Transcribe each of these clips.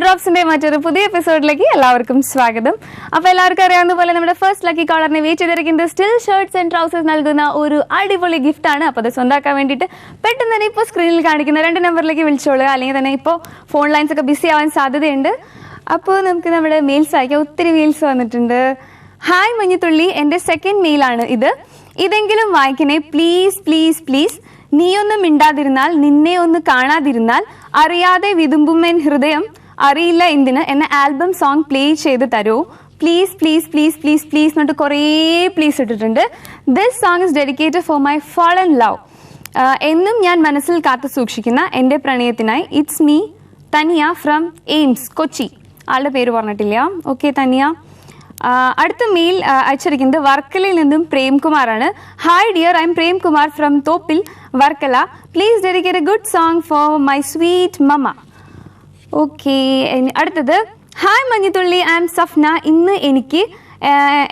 ഡ്രോപ്സിന്റെ മറ്റൊരു പുതിയ എപ്പിസോഡിലേക്ക് എല്ലാവർക്കും സ്വാഗതം. അപ്പോൾ എല്ലാവർക്കും അറിയാവുന്ന പോലെ നമ്മുടെ ഫസ്റ്റ് ലക്കി കോളറിനെ വെയിറ്റ് ചെയ്തിരിക്കുന്നത് സ്റ്റിൽ ഷർട്ട്സ് ആൻഡ് ട്രൗസേഴ്സ് നൽകുന്ന ഒരു അടിപൊളി ഗിഫ്റ്റ് ആണ്. അപ്പോൾ അത് സ്വന്തമാക്കാൻ വേണ്ടിയിട്ട് പെട്ടെന്ന് തന്നെ ഇപ്പോൾ സ്ക്രീനിൽ കാണിക്കുന്ന 2 നമ്പറിലേക്ക് വിളിച്ചോളുക. അല്ലെങ്കിൽ തന്നെ ഇപ്പോൾ ഫോൺ ലൈൻസ് ഒക്കെ ബിസി ആവാൻ സാധ്യതയുണ്ട്. അപ്പോൾ നമുക്ക് നമ്മുടെ മെയിൽസ് അയക്കാം. ഒത്തിരി മെയിൽസ് വന്നിട്ടുണ്ട്. ഹായ് മഞ്ഞത്തുള്ളി, എൻ്റെ സെക്കൻഡ് മെയിലാണ് ഇത്. ഇതെങ്കിലും വായിക്കണേ പ്ലീസ് പ്ലീസ് പ്ലീസ്. നീയൊന്നും മിണ്ടാതിരുന്നാൽ, നിന്നെ ഒന്ന് കാണാതിരുന്നാൽ, അറിയാതെ വിതുമ്പുമെൻ ഹൃദയം അറിയില്ല എന്തിന് എന്ന ആൽബം സോങ് പ്ലേ ചെയ്ത് തരൂ please please please please please എന്നിട്ട് കുറേ പ്ലീസ് ഇട്ടിട്ടുണ്ട്. This song is dedicated for my fallen love. എന്നും ഞാൻ മനസ്സിൽ കാത്തു സൂക്ഷിക്കുന്ന എൻ്റെ പ്രണയത്തിനായി. It's me Taniya from AIIMS Kochi. ആളുടെ പേര് പറഞ്ഞിട്ടില്ല. ഓക്കെ തനിയ. അടുത്ത മെയിൽ അയച്ചിരിക്കുന്നത് വർക്കലയിൽ നിന്നും പ്രേംകുമാറാണ്. Hi dear, I am Premkumar from Thoppil Varkala. Please dedicate a good song for my sweet mamma. Okay, അടുത്തത് hi Manjathulli, I am Safna. ഇന്ന് എനിക്ക്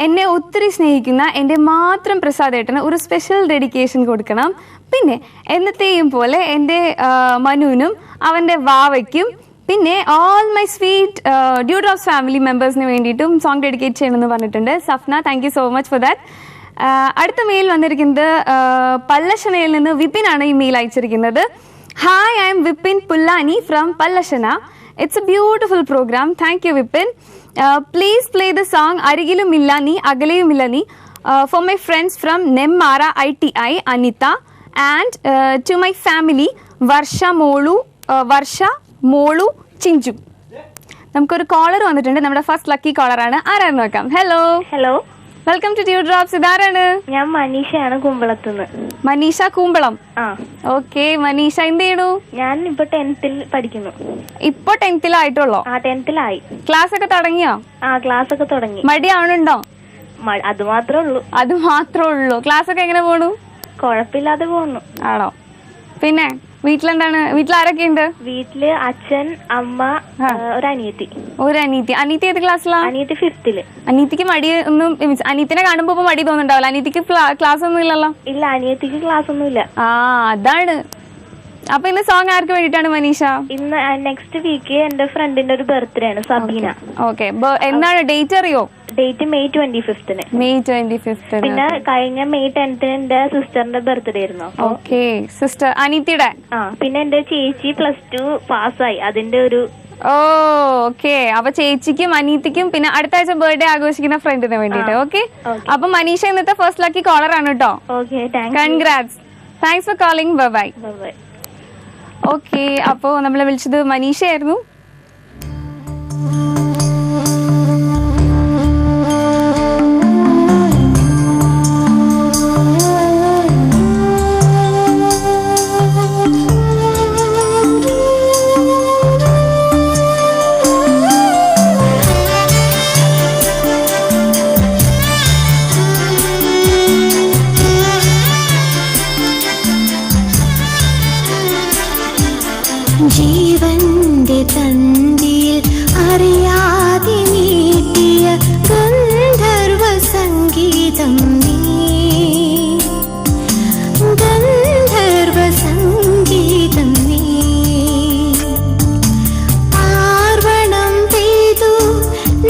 എന്നെ ഒത്തിരി സ്നേഹിക്കുന്ന എൻ്റെ മാത്രം പ്രസാദേട്ടന് ഒരു സ്പെഷ്യൽ ഡെഡിക്കേഷൻ കൊടുക്കണം. പിന്നെ എന്നത്തെയും പോലെ എൻ്റെ മനുവിനും അവൻ്റെ വാവയ്ക്കും പിന്നെ all my sweet dew drops family മെമ്പേഴ്സിന് വേണ്ടിയിട്ടും സോങ് ഡെഡിക്കേറ്റ് ചെയ്യണമെന്ന് പറഞ്ഞിട്ടുണ്ട് Safna. Thank you so much for that. അടുത്ത മെയിൽ വന്നിരിക്കുന്നത് പല്ലശനയിൽ നിന്ന് വിപിനാണ് ഈ മെയിൽ അയച്ചിരിക്കുന്നത്. Hi, I am Vipin Pullani from Pallassana. It's a beautiful programme. Thank you Vipin. Please play the song അരികിലുമില്ല നീ അകലെയുമില്ല നീ for my friends from Nemmara ITI Anitha and to my family Varsha മോളു ചിഞ്ചു. നമുക്കൊരു കോളർ വന്നിട്ടുണ്ട്. നമ്മുടെ ഫസ്റ്റ് ലക്കി കോളറാണ്. ആരാണ് നോക്കാം. Hello hello, welcome to due drops. ഇതാരാണ്? ഞാൻ മനീഷയാണ് കുമ്പളത്തുനിന്ന്. മനീഷ കൂമ്പളം. ഓക്കെ മനീഷ, എന്ത് ചെയ്യണു? ഞാൻ ഇപ്പൊ 10th പഠിക്കുന്നു. ഇപ്പൊ 10th-ലായിട്ടുള്ളോ? 10th-ലായി. ക്ലാസ് ഒക്കെ തുടങ്ങിയോ? ക്ലാസ് ഒക്കെ തുടങ്ങി. മടിയാവണുണ്ടോ? അത് മാത്രമേ ഉള്ളൂ. അത് മാത്രമേ ഉള്ളൂ. ക്ലാസ് ഒക്കെ എങ്ങനെ പോണു? കുഴപ്പമില്ലാതെ പോകുന്നു. ആണോ? പിന്നെ വീട്ടിലെന്താണ്? വീട്ടിലാരൊക്കെ ഉണ്ട്? വീട്ടില് അച്ഛൻ, അമ്മ, ഒരു അനിയത്തി. അനിയത്തി ഏത് ക്ലാസ്സിലാ? അനിയത്തി 5th. അനിയത്തിക്ക് മടി ഒന്നും, അനിയത്തിനെ കാണുമ്പോ മടി തോന്നുന്നുണ്ടാവില്ല. അനിയത്തിക്ക് ക്ലാസ് ഒന്നും ഇല്ലല്ലോ? ഇല്ല, അനിയത്തിക്ക് ക്ലാസ് ഒന്നും ഇല്ല. അതാണ്. അപ്പൊ ഇന്ന് സോങ് ആർക്ക് വേണ്ടിയിട്ടാണ് മനീഷ? ഇന്ന് നെക്സ്റ്റ് വീക്ക് എന്റെ ഫ്രണ്ടിന്റെ ഒരു ബർത്ത്ഡേ ആണ്, സബീന. ഓക്കെ, എന്താണ് ഡേറ്റ് അറിയോ? Date May 25th. May 25th. പിന്നെ കഴിഞ്ഞ May 10th എന്റെ സിസ്റ്ററിന്റെ ബർത്ത്ഡേ ആയിരുന്നു. ഓക്കെ, സിസ്റ്റർ അനിയത്തിയുടെ. പിന്നെ എന്റെ ചേച്ചി +2 പാസ്സായി, അതിന്റെ ഒരു. ഓക്കെ, അപ്പൊ ചേച്ചിക്കും അനിയത്തിക്കും പിന്നെ അടുത്ത ആഴ്ച ബർത്ത്ഡേ ആഘോഷിക്കുന്ന ഫ്രണ്ടിന് വേണ്ടിട്ട്. ഓക്കെ, അപ്പൊ മനീഷ ഇന്നത്തെ ഫസ്റ്റ് ലക്കി കോളർ ആണ് കേട്ടോ. Congrats. Thanks for calling. Bye by. Okay, അപ്പോൾ നമ്മളെ വിളിച്ചത് മനീഷയായിരുന്നു. ജീവന്റെ തന്തിയിൽ അറിയാതെ നീട്ടിയ ഗന്ധർവ സംഗീതം നീ, ഗന്ധർവ സംഗീതം നീ. പാർവണം പെയ്തു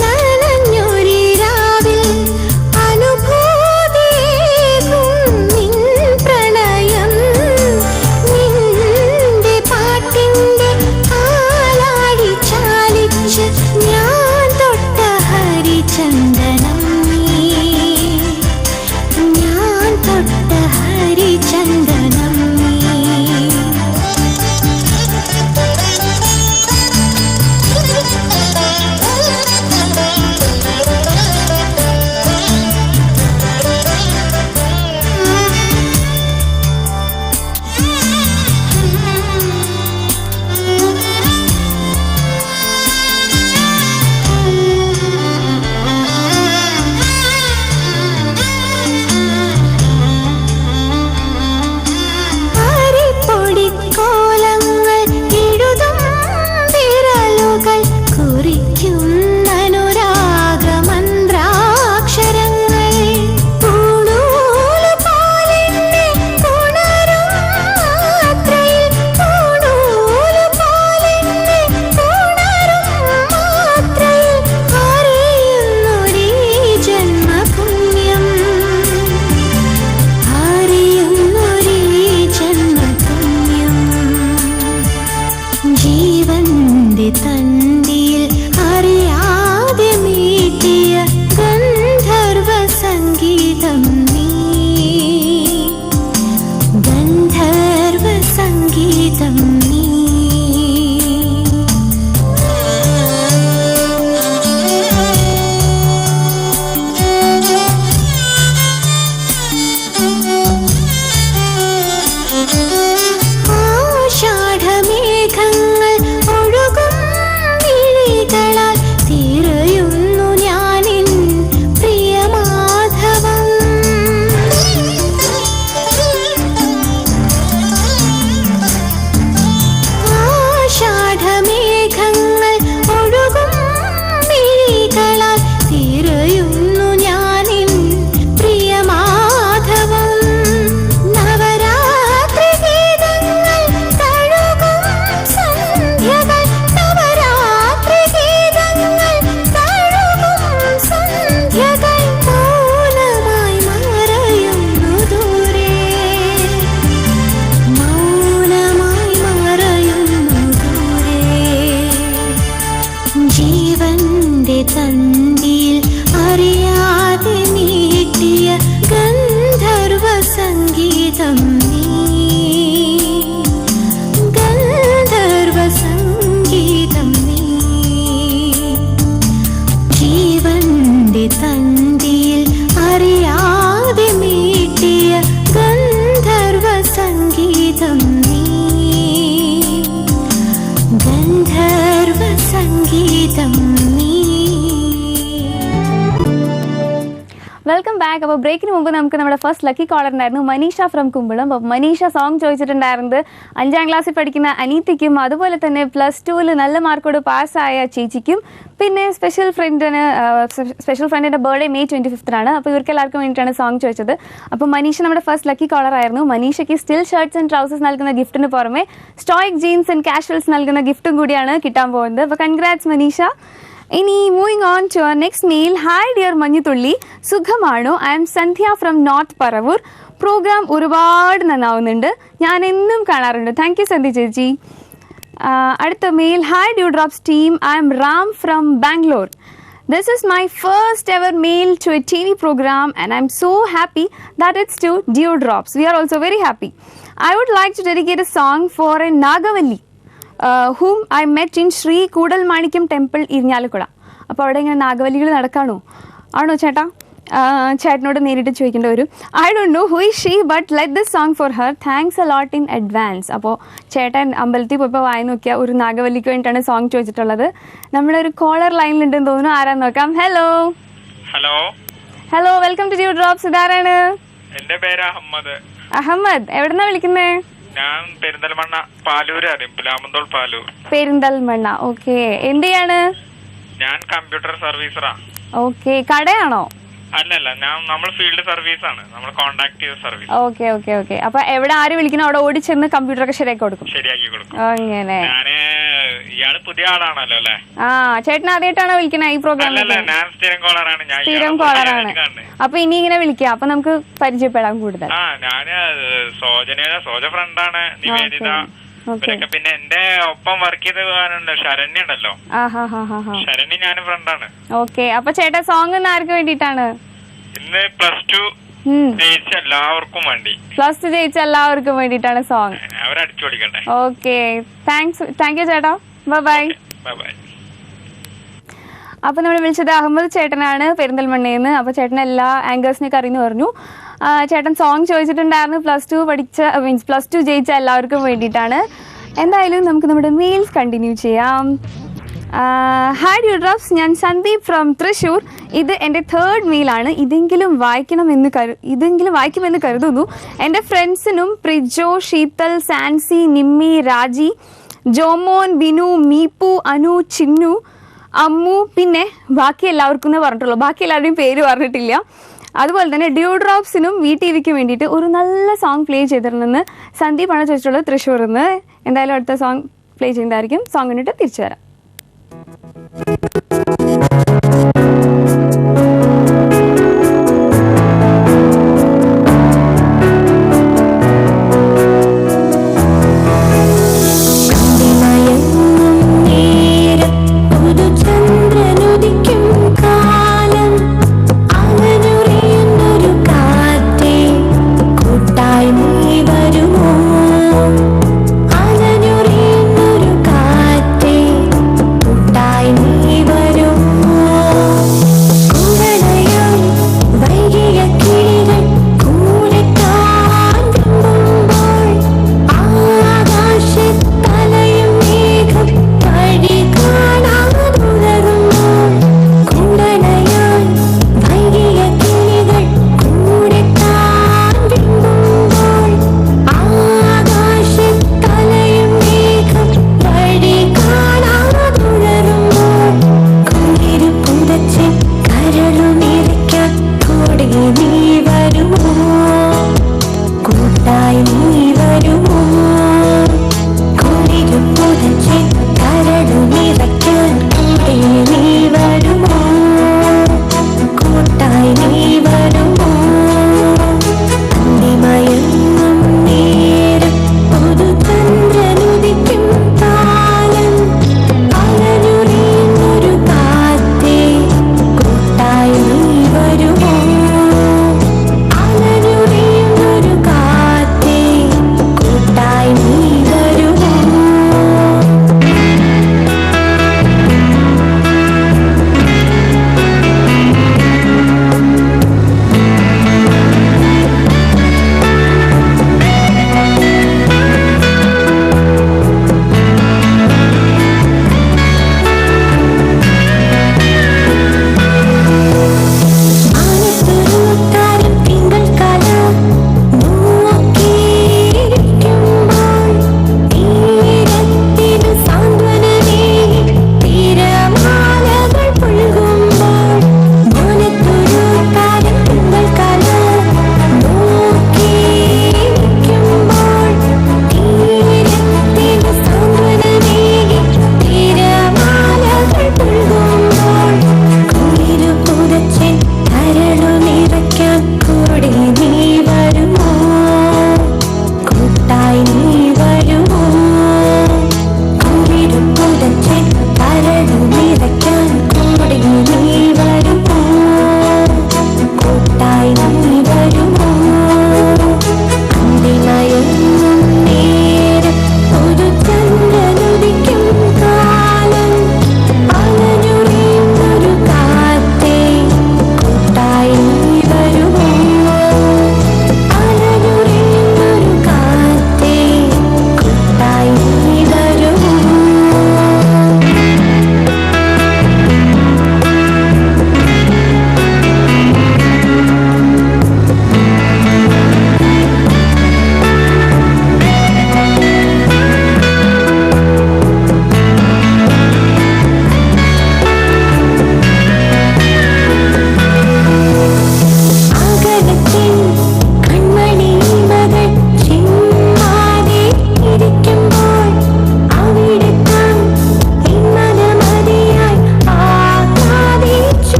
നനഞ്ഞൊരി രാവിൽ അനുഭൂതിയേകും നിൻ പ്രണയം. നിന്റെ പാട്ടിന്റെ കാലാടി ചാലിച്ച് സംഗീതം നീ ഗന്ധർവ സംഗീതം നീ. Welcome back. അപ്പോൾ ബ്രേക്കിന് മുമ്പ് നമുക്ക് നമ്മുടെ ഫസ്റ്റ് ലക്കി കോളർ ഉണ്ടായിരുന്നു മനീഷ ഫ്രം കുമ്പളം. അപ്പോൾ മനീഷ സോങ് ചോദിച്ചിട്ടുണ്ടായിരുന്നത് 5ാം ക്ലാസ്സിൽ പഠിക്കുന്ന അനീത്തിക്കും അതുപോലെ തന്നെ +2 നല്ല മാർക്കോട് പാസ്സായ ചേച്ചിക്കും പിന്നെ സ്പെഷ്യൽ ഫ്രണ്ടിൻ്റെ ബർത്ത്ഡേ May 25 അപ്പോൾ ഇവർക്ക് എല്ലാവർക്കും വേണ്ടിയിട്ടാണ് സോങ് ചോദിച്ചത്. അപ്പോൾ മനീഷ നമ്മുടെ ഫസ്റ്റ് ലക്കി കോളർ ആയിരുന്നു. മനീഷയ്ക്ക് സ്റ്റിൽ ഷർട്ട്സ് ആൻഡ് ട്രൗസേഴ്സ് നൽകുന്ന ഗിഫ്റ്റിന് പുറമെ സ്റ്റോയിക് ജീൻസ് ആൻഡ് കാഷ്വൽസ് നൽകുന്ന ഗിഫ്റ്റും കൂടിയാണ് കിട്ടാൻ പോകുന്നത്. അപ്പോൾ കൺഗ്രാറ്റ്സ് മനീഷ. ഇനി moving on to our next mail. Hi dear Manjuthulli, സുഖമാണോ? I am Sandhya from North Paravur. Programme ഒരുപാട് നന്നാവുന്നുണ്ട്, ഞാൻ എന്നും കാണാറുണ്ട്. താങ്ക് യു സന്ധ്യ ചേച്ചി. അടുത്ത mail. Hi Dew Drops team, I'm Ram from Bangalore. This is my first ever mail to a TV program and I'm so happy that it's to Dewdrops. We are also very happy. I would like to dedicate a song for a Nagavalli whom I met in Sri Kudalmanikam Temple, Irnyalikula. അപ്പോൾ അവിടെ ഇങ്ങനെ നാഗവല്ലികൾ നടക്കാണോ? ആണോ ചേട്ടാ? ചേട്ടനോട് നേരിട്ട് ചോദിക്കേണ്ടി വരും. I don't know who is she but let this song for her. Thanks a lot in advance. അപ്പോൾ ചേട്ടൻ അമ്പലത്തിൽ പോയപ്പോൾ വായി നോക്കിയാൽ ഒരു നാഗവല്ലിക്ക് വേണ്ടിയിട്ടാണ് സോങ് ചോദിച്ചിട്ടുള്ളത്. നമ്മുടെ ഒരു കോളർ ലൈനിലുണ്ടെന്ന് തോന്നുന്നു. ആരാന്ന് നോക്കാം. Hello hello, welcome to Dewdrops. ഇതാരാണ്? എന്റെ പേര് അഹമ്മദ്. അഹമ്മദ്, എവിടെന്നാ വിളിക്കുന്നേ? ഞാൻ പെരിന്തൽമണ്ണ പാലൂർ അറിയും, പുലാമന്തോൾ പാലൂർ. പെരിന്തൽമണ്ണ. ഓക്കെ, എന്ത് ചെയ്യാണ്? ഞാൻ കമ്പ്യൂട്ടർ സർവീസറാ. ഓക്കെ, കടയാണോ? അല്ലല്ല, നമ്മൾ ഫീൽഡ് സർവീസ് ആണ്, നമ്മൾ കോൺടാക്ട് ചെയ്ത സർവീസ്. Okay okay okay. അപ്പൊ എവിടെ ആര് വിളിക്കണോ അവിടെ ഓടി ചെന്ന് കമ്പ്യൂട്ടറൊക്കെ ശരിയാക്കി കൊടുക്കും. അങ്ങനെ. ഇയാള് പുതിയ ആളാണല്ലോ അല്ലേ? ആ, ചേട്ടൻ ആദ്യമായിട്ടാണോ വിളിക്കണേ ഈ പ്രോഗ്രാമിൽ? ഞാൻ സ്ഥിരം കോളറാണ്. സ്ഥിരം കോളറാണ്. അപ്പൊ ഇനി ഇങ്ങനെ വിളിക്കാം, അപ്പൊ നമുക്ക് പരിചയപ്പെടാം കൂടുതൽ. ഞാന് സോജ ഫ്രണ്ടാണ്, നിവേദിത. പിന്നെ എന്റെ ഒപ്പം വർക്ക് ചെയ്ത് ശരണ്യ ഉണ്ടല്ലോ, ശരണ്യ ഞാനും ഫ്രണ്ടാണ്. ഓക്കെ, അപ്പൊ ചേട്ടാ സോങ് ആർക്ക് വേണ്ടിട്ടാണ്? ഇന്ന് +2 ജയിച്ച എല്ലാവർക്കും വേണ്ടി. +2 ജയിച്ച എല്ലാവർക്കും വേണ്ടിട്ടാണ് സോങ്. അവരടിച്ചു കൊടുക്കട്ടെ. ഓക്കെ, താങ്ക് യു ചേട്ടാ. ബൈ. അപ്പോൾ നമ്മൾ വിളിച്ചത് അഹമ്മദ് ചേട്ടനാണ്, പെരിന്തൽമണ്ണയിൽ നിന്ന്. അപ്പോൾ ചേട്ടൻ എല്ലാ ആങ്കേഴ്സിനെയൊക്കെ അറിയുന്നു പറഞ്ഞു. ചേട്ടൻ സോങ് ചോദിച്ചിട്ടുണ്ടായിരുന്നു. +2 ജയിച്ച എല്ലാവർക്കും വേണ്ടിയിട്ടാണ്. എന്തായാലും നമുക്ക് നമ്മുടെ മെയിൽസ് കണ്ടിന്യൂ ചെയ്യാം. ഹായ് Dewdrops, ഞാൻ സന്ദീപ് ഫ്രം തൃശ്ശൂർ. ഇത് എൻ്റെ 3rd മെയിലാണ്. ഇതെങ്കിലും വായിക്കുമെന്ന് കരുതുന്നു. എൻ്റെ ഫ്രണ്ട്സിനും പ്രിജോ, ശീതൽ, സാൻസി, നിമ്മി, രാജി, ജോമോൻ, ബിനു, മീപ്പു, അനു, ചിന്നു, അമ്മു, പിന്നെ ബാക്കി എല്ലാവർക്കും എന്നേ പറഞ്ഞിട്ടുള്ളൂ. ബാക്കി എല്ലാവരുടെയും പേര് പറഞ്ഞിട്ടില്ല. അതുപോലെ തന്നെ Dewdropsനും VTVക്കും വേണ്ടിയിട്ട് ഒരു നല്ല സോങ് പ്ലേ ചെയ്തിട്ടുണ്ടെന്ന് സന്ദീപാണ് ചോദിച്ചിട്ടുള്ളത്, തൃശ്ശൂരിൽ നിന്ന്. എന്തായാലും അടുത്ത സോങ് പ്ലേ ചെയ്യുന്നതായിരിക്കും. സോങ് കണ്ടിട്ട് തിരിച്ചു വരാം. വരുമോ അലഞ്ഞുറിയുന്നൊരു കാറ്റേ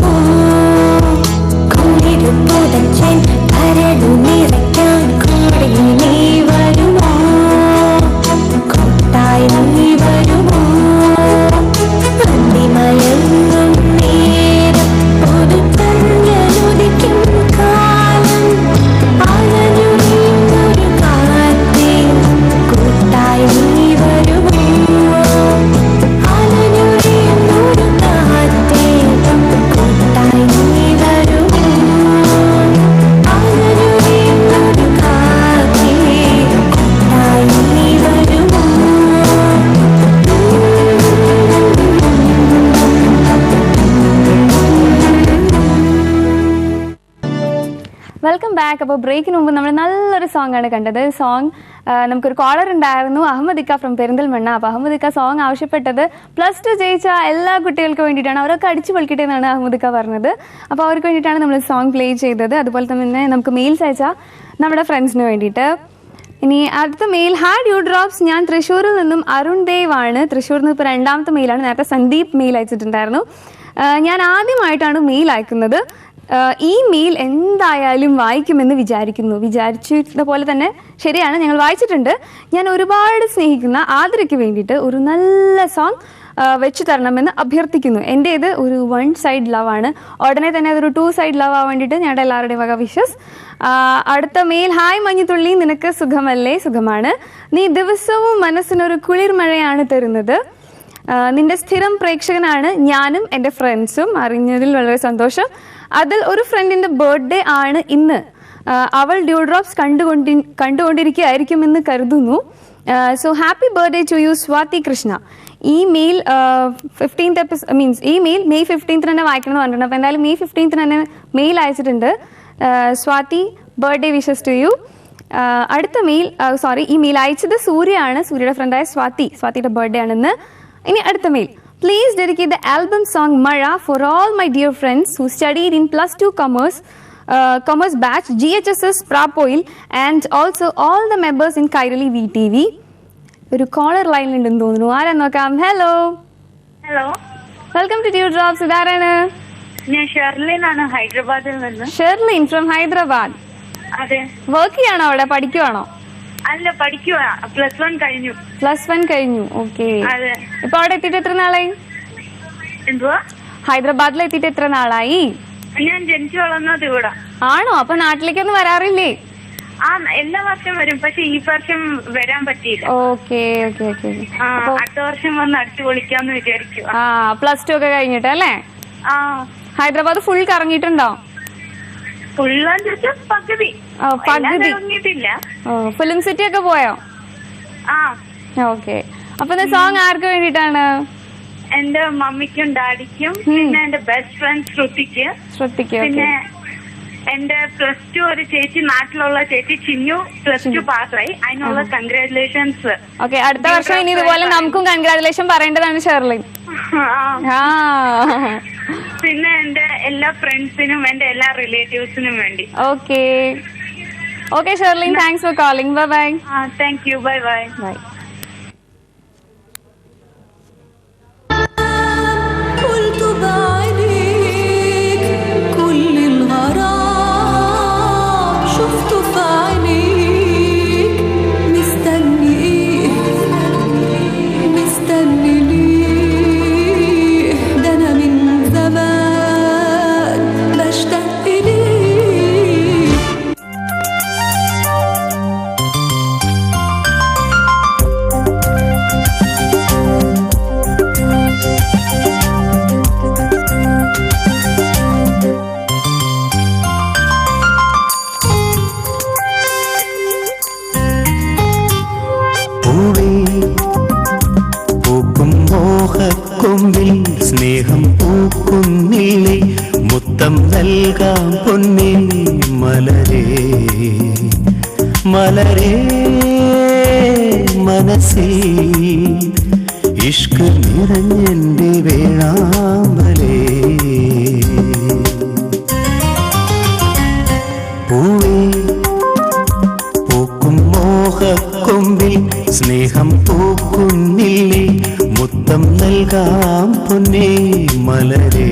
വരുമോ കുളിരും പുതച്ചൻ കരടു നിറയ്ക്കാൻ കൂടെ നീ വരുമോ കൂട്ടായി നീ വരുമോ അന്തിമയങ്ങും നേരം പുതുച്ചഞ്ഞനുദിക്കും കാലം അലഞ്ഞുറിയുന്നൊരു കാറ്റേ കൂട്ടായി നീ വരുമോ അലഞ്ഞുറിയുന്നൊരു കാറ്റേ കൂട്ടായി നീ വരുമോ അലഞ്ഞുറിയുന്നൊരു കാറ്റേ കൂട്ടായി നീ വരുമോ. Welcome back. അപ്പോൾ ബ്രേക്കിന് മുമ്പ് നമ്മൾ നല്ലൊരു സോങ് ആണ് കണ്ടത്. സോങ് നമുക്കൊരു കോളർ ഉണ്ടായിരുന്നു, അഹമ്മദിക്ക ഫ്രം പെരിന്തൽമണ്ണ. അപ്പോൾ അഹമ്മദിക്ക സോങ് ആവശ്യപ്പെട്ടത് +2 ജയിച്ച എല്ലാ കുട്ടികൾക്കും വേണ്ടിയിട്ടാണ്. അവരൊക്കെ അടിച്ചു പൊളിക്കട്ടെ എന്നാണ് അഹമ്മദിക്ക പറഞ്ഞത്. അപ്പോൾ അവർക്ക് വേണ്ടിയിട്ടാണ് നമ്മൾ സോങ് പ്ലേ ചെയ്തത്. അതുപോലെ തന്നെ നമുക്ക് മെയിൽസ് അയച്ച നമ്മുടെ ഫ്രണ്ട്സിന് വേണ്ടിയിട്ട്. ഇനി അടുത്ത മെയിൽ, ഹായ് ഡ്യൂ ഡ്രോപ്സ്, ഞാൻ തൃശ്ശൂരിൽ നിന്നും അരുൺ ദേവ് ആണ്. തൃശ്ശൂരിൽ നിന്ന് ഇപ്പോൾ 2ാമത്തെ മെയിലാണ്. നേരത്തെ സന്ദീപ് മെയിൽ അയച്ചിട്ടുണ്ടായിരുന്നു. ഞാൻ ആദ്യമായിട്ടാണ് മെയിൽ അയക്കുന്നത്. ഈ മെയിൽ എന്തായാലും വായിക്കുമെന്ന് വിചാരിച്ചിരുന്ന പോലെ തന്നെ ശരിയാണ്, ഞങ്ങൾ വായിച്ചിട്ടുണ്ട്. ഞാൻ ഒരുപാട് സ്നേഹിക്കുന്ന ആതിരയ്ക്ക് വേണ്ടിയിട്ട് ഒരു നല്ല സോങ് വെച്ച് തരണമെന്ന് അഭ്യർത്ഥിക്കുന്നു. എൻ്റെ ഇത് ഒരു 1 സൈഡ് ലവ് ആണ്. ഉടനെ തന്നെ അതൊരു 2 സൈഡ് ലവ് ആവാൻ വേണ്ടിയിട്ട് ഞങ്ങളുടെ എല്ലാവരുടെയും വക വിഷസ്. അടുത്ത മെയിൽ, ഹായ് മഞ്ഞുതുള്ളി, നിനക്ക് സുഖമല്ലേ? സുഖമാണ്. നീ ദിവസവും മനസ്സിനൊരു കുളിർമഴയാണ് തരുന്നത്. നിന്റെ സ്ഥിരം പ്രേക്ഷകനാണ് ഞാനും എൻ്റെ ഫ്രണ്ട്സും. അറിഞ്ഞതിൽ വളരെ സന്തോഷം. അതിൽ ഒരു ഫ്രണ്ടിൻ്റെ ബർത്ത്ഡേ ആണ് ഇന്ന്. അവൾ ഡ്യൂ ഡ്രോപ്സ് കണ്ടുകൊണ്ടിരിക്കുകയായിരിക്കുമെന്ന് കരുതുന്നു. So happy birthday to you Swathi Krishna. ഈ മെയിൽ 15th ഈ മെയിൽ May 15th തന്നെ വായിക്കണമെന്ന് പറഞ്ഞിട്ടുണ്ട്. അപ്പോൾ എന്തായാലും May 15th തന്നെ മെയിൽ അയച്ചിട്ടുണ്ട്. Swathi, birthday wishes to you. അടുത്ത മെയിൽ, ഈ മെയിൽ അയച്ചത് സൂര്യയാണ്. സൂര്യയുടെ ഫ്രണ്ടായ സ്വാതിയുടെ ബർത്ത്ഡേ ആണെന്ന്. ഇനി അടുത്ത mail, please dedicate the album song Mara for all my dear friends who studied in +2 commerce batch GHSS Prapoil and also all the members in Kairali VTV. ഒരു കോളർ ലൈനിലുണ്ടെന്ന് തോന്നുന്നു. ആരാ നോക്കാം. Hello hello, welcome to due drops. ഇതാരാണ്? ഞാൻ ഷെർലിൻ ആണ്, ഹൈദരാബാദിൽ നിന്ന്. ഷെർലിൻ ഫ്രം ഹൈദരാബാദ്. അതെ. വർക്ക് ചെയ്യാണോ അവിടെ? പഠിക്കുവാണോ? അല്ല, പഠിക്കുക. +1 കഴിഞ്ഞു. +1 കഴിഞ്ഞു. ഓക്കെ. അതെ. ഇപ്പൊ അവിടെ എത്തിയിട്ട് എത്ര നാളായി? എന്തുവാ? ഹൈദരാബാദിൽ എത്തിയിട്ട് എത്ര നാളായി? ഞാൻ ജനിച്ചു വളർന്നത് ഇവിടെ. ആണോ? അപ്പൊ നാട്ടിലേക്കൊന്നും വരാറില്ലേ? എല്ലാ വർഷം വരും, പക്ഷെ ഈ വർഷം വരാൻ പറ്റിയില്ല. Okay okay okay. അടുത്ത വർഷം വന്ന് അടിച്ചു പൊളിക്കാന്ന് വിചാരിക്കുക. +2 ഒക്കെ കഴിഞ്ഞിട്ട് അല്ലേ? ഹൈദരാബാദ് ഫുൾ കറങ്ങിയിട്ടുണ്ടോ? പകുതി. ഫിലിം സിറ്റി ഒക്കെ പോയോ? ഓക്കെ. അപ്പൊ സോങ് ആർക്ക് വേണ്ടിയിട്ടാണ്? എന്റെ മമ്മിക്കും ഡാഡിക്കും, പിന്നെ എന്റെ ബെസ്റ്റ് ഫ്രണ്ട് ശ്രുതിക്ക്, പിന്നെ എന്റെ +2 ഒരു ചേച്ചി, നാട്ടിലുള്ള ചേച്ചി ചിന്നു +2 പാസ്സായി. അതിനുള്ള കൺഗ്രാറ്റുലേഷൻസ്. ഓക്കെ. അടുത്ത വർഷം ഇനി ഇതുപോലെ നമുക്കും കൺഗ്രാറ്റുലേഷൻ പറയേണ്ടതാണ് ഷെർലിൻ. പിന്നെ എന്റെ എല്ലാ ഫ്രണ്ട്സിനും എന്റെ എല്ലാ റിലേറ്റീവ്സിനും വേണ്ടി. Okay okay Sherlin, thanks for calling. Bye bye. Thank you. Bye bye. Bye. കൊമ്പിൽ സ്നേഹം പൂക്കുന്നില്ലേ, മുത്തം നൽകാം പൊന്നേ മലരേ മലരേ, മനസ്സിൽ ഇഷ്ക് നിറഞ്ഞെന്റെ വേഴാമ്പലേ. പൂവേ പൂക്കും മോഹക്കൊമ്പിൽ സ്നേഹം പൂക്കുന്നില്ലേ, മുത്തം നൽകാം പൊന്നേ മലരേ.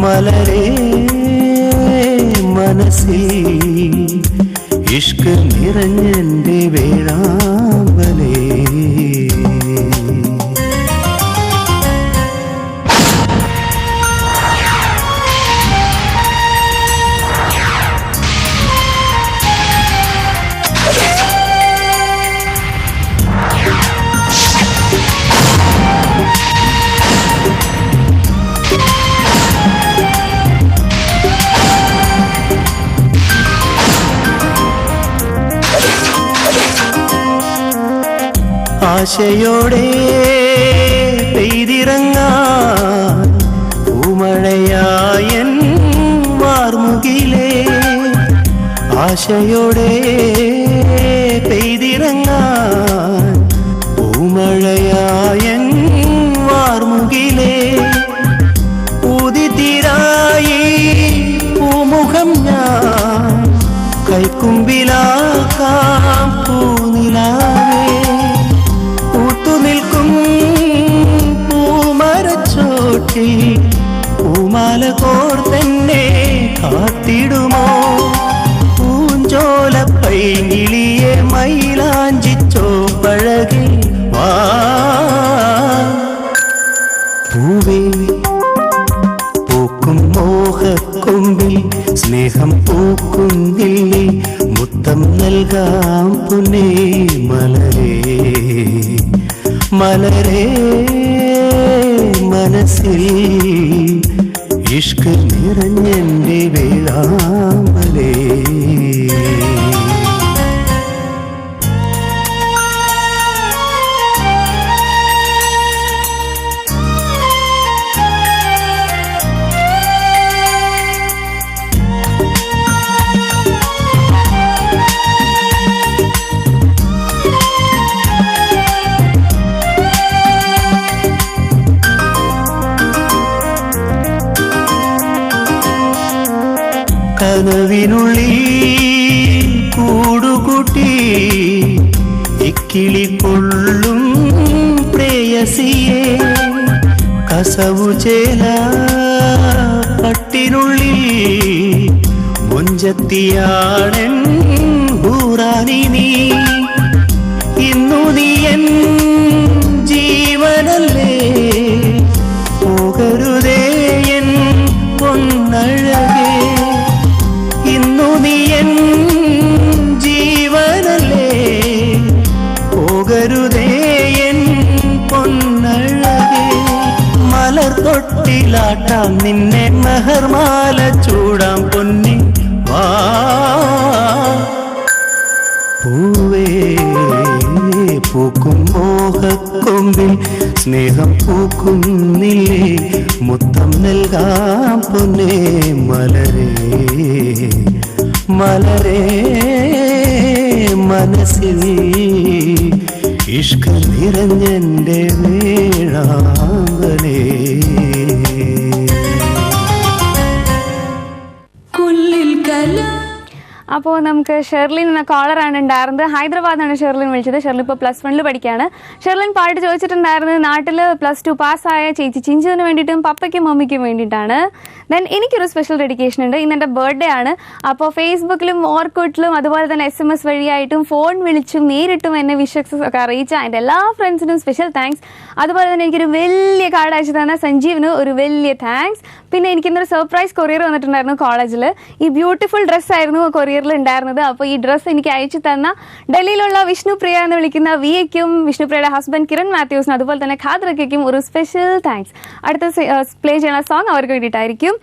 മലരേ മനസ്സിൽ ഇഷ്ക് നിറഞ്ഞെന്റെ വേഴാമ്പലേ. ആശയോടെ പെയ്തിറങ്ങാൻ പൂമഴയായൻ വാർമുകിലേ. ആശയോടെ പെയ്തിറങ്ങാൻ പൂമഴയായൻ വാർമുകിലേ. ഉദിതിരായി പൂമുഖം ഞാൻ കൈക്കുമ്പിലാക്കാം പൂനിലാവേ. നിൽക്കും പൂമരച്ചോട്ടിൽ പൂമാല കോർത്തന്നെ കാത്തിടുമോ. പൂഞ്ചോല പൈകിളിയെ മൈലാഞ്ചിച്ചോ പഴകി വാ. പൂവേ പൂക്കും മോഹക്കൊമ്പിൽ സ്നേഹം പൂക്കുന്നില്ലേ. മുത്തം നൽകാം പുനേ മലരേ. മലരേ മനസ്സിൽ ഇഷ്ക് നിറഞ്ഞെന്റെ വേഴാമ്പലേ. കനവിനുള്ളിൽ കൂടുകൂട്ടി ഇക്കിളി കൊള്ളും പ്രേയസിയെ. കസവു ചേല പട്ടിനുള്ളിൽ മുഞ്ചത്തിയാടൻ ഹൂറാനി നീ. ഇന്നു നീ എൻ ജീവനല്ലേ. പോകരുതേ എൻ പൊന്നഴകേ. ഇന്നു നീ എൻ ജീവനല്ലേ. പോകരുതേ എൻ പൊന്നഴകേ. മലർ തൊട്ടിലാട്ടാം നിന്നെ മെഹർമാല ചൂടാം പൊന്നി വാ. പൂവേ പൂക്കും മോഹക്കൊമ്പിൽ സ്നേഹം പൂക്കുന്നില്ലേ. മുത്തം നൽകാം പൊന്നേ മലരേ. മലരേ മനസ്സിൽ ഇഷ്ക് നിറഞ്ഞെന്റെ വേഴാമ്പലേ. അപ്പോൾ നമുക്ക് ഷെർലിൻ എന്ന കോളറാണ് ഉണ്ടായിരുന്നത്. ഹൈദരാബാദാണ് ഷെർലിൻ വിളിച്ചത്. ഷെർലിൻ ഇപ്പോൾ +1 പഠിക്കുകയാണ്. ഷെർലിൻ പാട്ട് ചോദിച്ചിട്ടുണ്ടായിരുന്നത് നാട്ടിൽ +2 പാസ്സായ ചേച്ചി ചിഞ്ചുവിന് വേണ്ടിയിട്ടും പപ്പയ്ക്കും മമ്മിക്കും വേണ്ടിയിട്ടാണ്. ദെൻ എനിക്കൊരു സ്പെഷ്യൽ ഡെഡിക്കേഷൻ ഉണ്ട്. ഇന്ന് എൻ്റെ ബർത്ത്ഡേ ആണ്. അപ്പോൾ ഫേസ്ബുക്കിലും ഓർക്കുട്ടിലും അതുപോലെ തന്നെ SMS വഴിയായിട്ടും ഫോൺ വിളിച്ചും നേരിട്ടും എന്നെ വിഷസ് ഒക്കെ അറിയിച്ച എൻ്റെ എല്ലാ ഫ്രണ്ട്സിനും സ്പെഷ്യൽ താങ്ക്സ്. അതുപോലെ തന്നെ എനിക്കൊരു വലിയ കാർഡ് അയച്ചു തന്ന സഞ്ജീവിന് ഒരു വലിയ താങ്ക്സ്. പിന്നെ എനിക്കിന്നൊരു സർപ്രൈസ് കൊറിയർ വന്നിട്ടുണ്ടായിരുന്നു കോളേജിൽ. ഈ ബ്യൂട്ടിഫുൾ ഡ്രസ്സായിരുന്നു കൊറിയറിൽ ഉണ്ടായിരുന്നത്. അപ്പോൾ ഈ ഡ്രസ്സ് എനിക്ക് അയച്ചു തന്ന ഡൽഹിയിലുള്ള വിഷ്ണുപ്രിയ എന്ന് വിളിക്കുന്ന വിയയ്ക്കും വിഷ്ണുപ്രിയയുടെ ഹസ്ബൻഡ് കിരൺ മാത്യൂസിനും അതുപോലെ തന്നെ ഖാദ്രയ്ക്കും ഒരു സ്പെഷ്യൽ താങ്ക്സ്. അടുത്ത പ്ലേ ചെയ്യുന്ന സോങ് അവർക്ക് വേണ്ടിയിട്ടായിരിക്കും.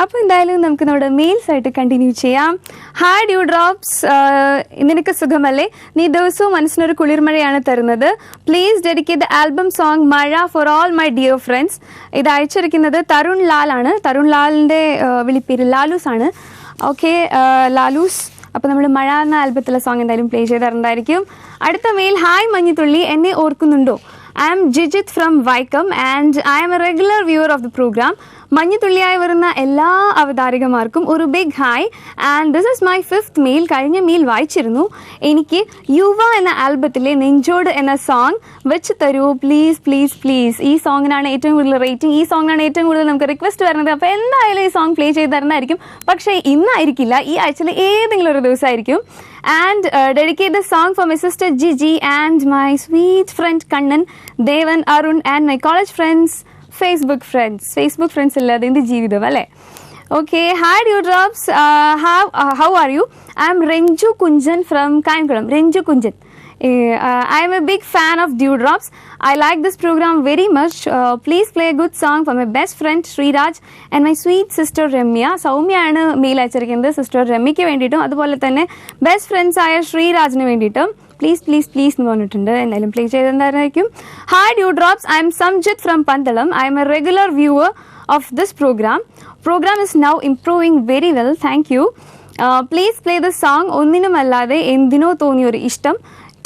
അപ്പോൾ എന്തായാലും നമുക്ക് നമ്മുടെ മെയിൽസ് ആയിട്ട് കണ്ടിന്യൂ ചെയ്യാം. ഹായ് ഡ്യൂ ഡ്രോപ്സ്, നിനക്ക് സുഖമല്ലേ? നീ ദിവസവും മനസ്സിനൊരു കുളിർമഴയാണ് തരുന്നത്. Please dedicate the album song Mazha for all my dear friends. ഇത് അയച്ചിരിക്കുന്നത് തരുൺ ലാൽ ആണ്. തരുൺ ലാലിൻ്റെ വിളിപ്പേര് ലാലൂസ് ആണ്. ഓക്കെ ലാലൂസ്, അപ്പോൾ നമ്മൾ മഴ എന്ന ആൽബത്തിലെ സോങ് എന്തായാലും പ്ലേ ചെയ്ത് തരുന്നതായിരിക്കും. അടുത്ത മെയിൽ, ഹായ് മഞ്ഞുതുള്ളി, എന്നെ ഓർക്കുന്നുണ്ടോ? I am Jijit from Vaikam and I am a regular viewer of the program. മഞ്ഞുതുള്ളിയായി വരുന്ന എല്ലാ അവതാരികമാർക്കും ഒരു big hi. And this is my 5th mail. കഴിഞ്ഞ മെയിൽ വായിച്ചിരുന്നു. എനിക്ക് യുവ എന്ന ആൽബത്തിലെ നെഞ്ചോട് എന്ന സോങ് വെച്ച് തരൂ പ്ലീസ് പ്ലീസ് പ്ലീസ്. ഈ സോങ്ങിനാണ് ഏറ്റവും കൂടുതൽ റേറ്റിംഗ്, ഈ സോങ്ങിനാണ് ഏറ്റവും കൂടുതൽ നമുക്ക് റിക്വസ്റ്റ് വരുന്നത്. അപ്പോൾ എന്തായാലും ഈ സോങ് പ്ലേ ചെയ്ത് തരുന്നതായിരിക്കും. പക്ഷേ ഇന്നായിരിക്കില്ല, ഈ ആഴ്ചയിൽ ഏതെങ്കിലും ഒരു ദിവസമായിരിക്കും. And dedicate the song for my sister Gigi and my sweet friend Kannan, Devan, Arun and my college friends, Facebook friends illade indi jeevitham alle. Okay, hi Dewdrops, how are you? I am Renju Kunjan from Kayankulam. Renju Kunjan. I am a big fan of Dewdrops. I like this program very much. Please play a good song for my best friend Sriraj and my sweet sister Ramya. Soumya ആണ് mail അയച്ചിരിക്കുന്നത് sister രമ്യയ്ക്ക് വേണ്ടിയിട്ടും അതുപോലെ തന്നെ best friends ആയ ശ്രീരാജിന് വേണ്ടിയിട്ടും. Please please please എന്ന് പറഞ്ഞിട്ടുണ്ട്. എന്തായാലും പ്ലേ ചെയ്തെന്തായിരിക്കും. Hi Dewdrops, I am Samjit from Pandalam. I am a regular viewer of this program. Program is now improving very well. Thank you. Please play the song ഒന്നിനുമല്ലാതെ എന്തിനോ തോന്നിയൊരു ഇഷ്ടം.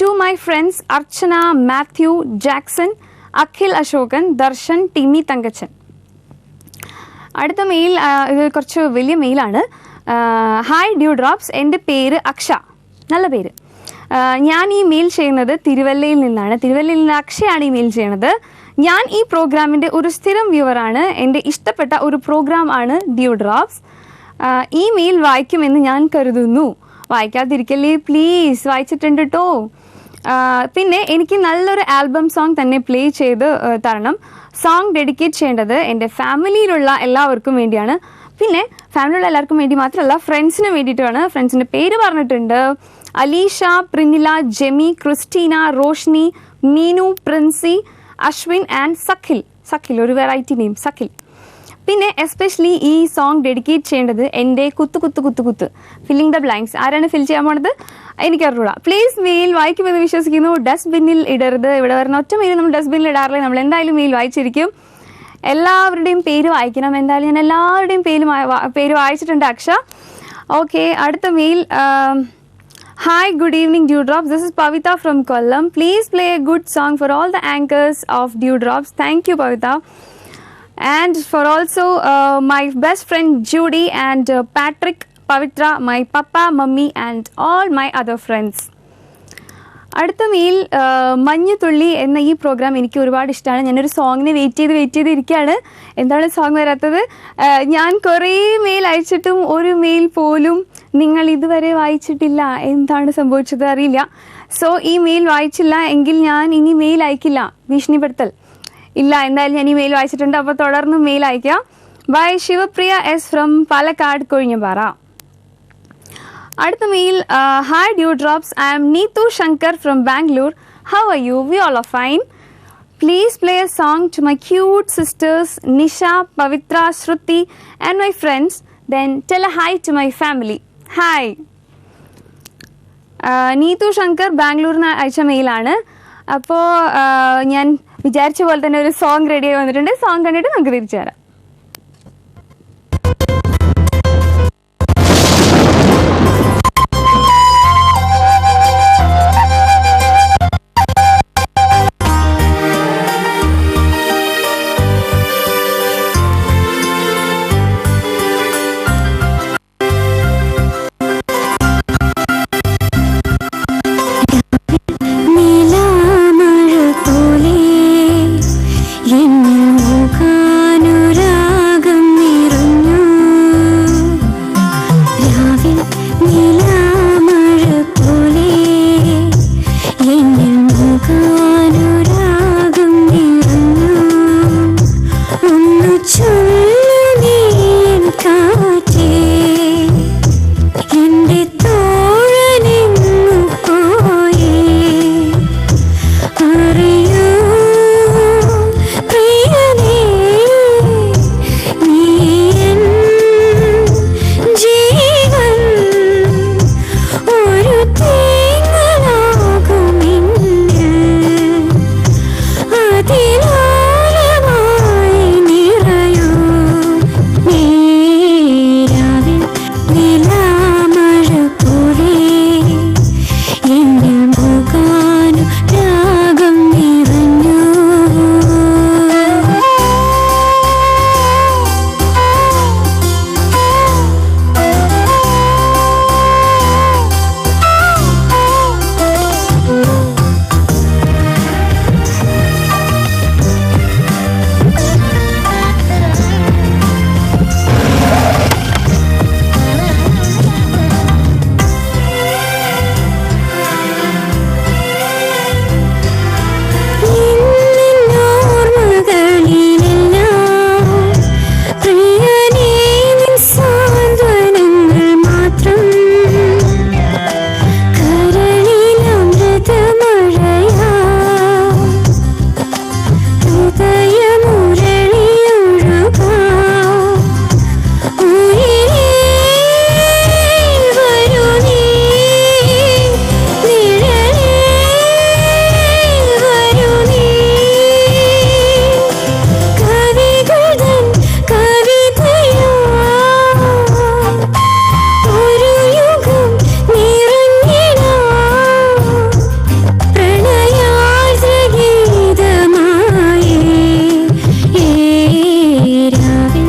To my friends Archana, Matthew, Jackson, Akhil Ashokan, Darshan, Timmy Tangachan. അടുത്ത mail ഇത് കുറച്ച് വലിയ മെയിലാണ്. Hi Dewdrops, എൻ്റെ പേര് അക്ഷ. നല്ല പേര്. ഞാൻ ഈ മെയിൽ ചെയ്യുന്നത് തിരുവല്ലയിൽ നിന്നാണ്. തിരുവല്ലയിൽ നിന്ന് അക്ഷയാണ് ഈ മെയിൽ ചെയ്യണത്. ഞാൻ ഈ പ്രോഗ്രാമിൻ്റെ ഒരു സ്ഥിരം വ്യൂവറാണ്. എൻ്റെ ഇഷ്ടപ്പെട്ട ഒരു പ്രോഗ്രാം ആണ് Dewdrops. ഈ മെയിൽ വായിക്കുമെന്ന് ഞാൻ കരുതുന്നു. വായിക്കാതിരിക്കല്ലേ പ്ലീസ്, വായിച്ചിട്ടുണ്ട് കേട്ടോ. പിന്നെ എനിക്ക് നല്ലൊരു ആൽബം സോങ് തന്നെ പ്ലേ ചെയ്ത് തരണം. സോങ് ഡെഡിക്കേറ്റ് ചെയ്യേണ്ടത് എൻ്റെ ഫാമിലിയിലുള്ള എല്ലാവർക്കും വേണ്ടിയാണ്. പിന്നെ ഫാമിലിയുള്ള എല്ലാവർക്കും വേണ്ടി മാത്രമല്ല, ഫ്രണ്ട്സിന് വേണ്ടിയിട്ടുമാണ്. ഫ്രണ്ട്സിൻ്റെ പേര് പറഞ്ഞിട്ടുണ്ട്: അലീഷ, പ്രിനില, ജെമി, ക്രിസ്റ്റീന, റോഷ്നി, മീനു, പ്രിൻസി, അശ്വിൻ ആൻഡ് സഖിൽ ഒരു വെറൈറ്റി നെയിം സഖിൽ. പിന്നെ എസ്പെഷ്യലി ഈ സോങ് ഡെഡിക്കേറ്റ് ചെയ്യേണ്ടത് എൻ്റെ കുത്ത് ഫില്ലിംഗ് ദ ബ്ലാങ്ക്സ്. ആരാണ് ഫിൽ ചെയ്യാൻ പോണത് എനിക്കറിഞ്ഞൂടാ. പ്ലീസ് മെയിൽ വായിക്കുമെന്ന് വിശ്വസിക്കുന്നു. ഡസ്റ്റ്ബിന്നിൽ ഇടരുത്. ഇവിടെ വരുന്ന ഒറ്റ മെയിൽ നമ്മൾ ഡസ്റ്റ്ബിന്നിൽ ഇടാറില്ല. നമ്മൾ എന്തായാലും മെയിൽ വായിച്ചിരിക്കും. എല്ലാവരുടെയും പേര് വായിക്കണം. എന്തായാലും ഞാൻ എല്ലാവരുടെയും പേര് വായിച്ചിട്ടുണ്ട് അക്ഷ. ഓക്കെ, അടുത്ത mail. Hi, good evening Dewdrops. This is Pavita from Kollam. Please play a good song for all the anchors of Dewdrops. Thank you Pavita. And for also my best friend Judy and Patrick, Pavitra, my papa, mummy and all my other friends. അടുത്ത mail. മഞ്ഞുതുള്ളി എന്ന ഈ programme എനിക്ക് ഒരുപാട് ഇഷ്ടമാണ്. ഞാനൊരു സോങ്ങിന് wait ചെയ്ത് ഇരിക്കുകയാണ്. എന്താണ് സോങ് വരാത്തത്? ഞാൻ കുറേ മെയിൽ അയച്ചിട്ടും ഒരു മെയിൽ പോലും നിങ്ങൾ ഇതുവരെ വായിച്ചിട്ടില്ല. എന്താണ് സംഭവിച്ചത് അറിയില്ല. സോ ഈ മെയിൽ വായിച്ചില്ല എങ്കിൽ ഞാൻ ഇനി മെയിൽ അയക്കില്ല. ഭീഷണിപ്പെടുത്തൽ ഇല്ല. എന്തായാലും ഞാൻ ഈ മെയിൽ വായിച്ചിട്ടുണ്ട്. അപ്പോൾ തുടർന്ന് മെയിൽ അയക്കാം. Bye. Sivapriya S from Palakkad Kozhinjampara. അടുത്ത mail. Hi Dewdrops, I am Neetu Shankar from Bangalore. How are you? We all are fine. Please play a song to my cute sisters Nisha, Pavitra, Shruti and my friends. Then tell a hi to my family. Hi. Neethu Shankar ബാംഗ്ലൂരിൽ അയച്ച മെയിലാണ്. അപ്പോൾ ഞാൻ വിചാരിച്ച പോലെ തന്നെ ഒരു song ready ആയി വന്നിട്ടുണ്ട്. സോങ് കണ്ടിട്ട് നമുക്ക് തിരിച്ചു തരാം. രാവിൽ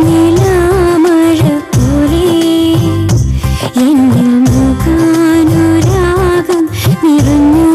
നിലാമഴ പോലെ എന്നിൽ മുഖാനുരാഗം നിറഞ്ഞു.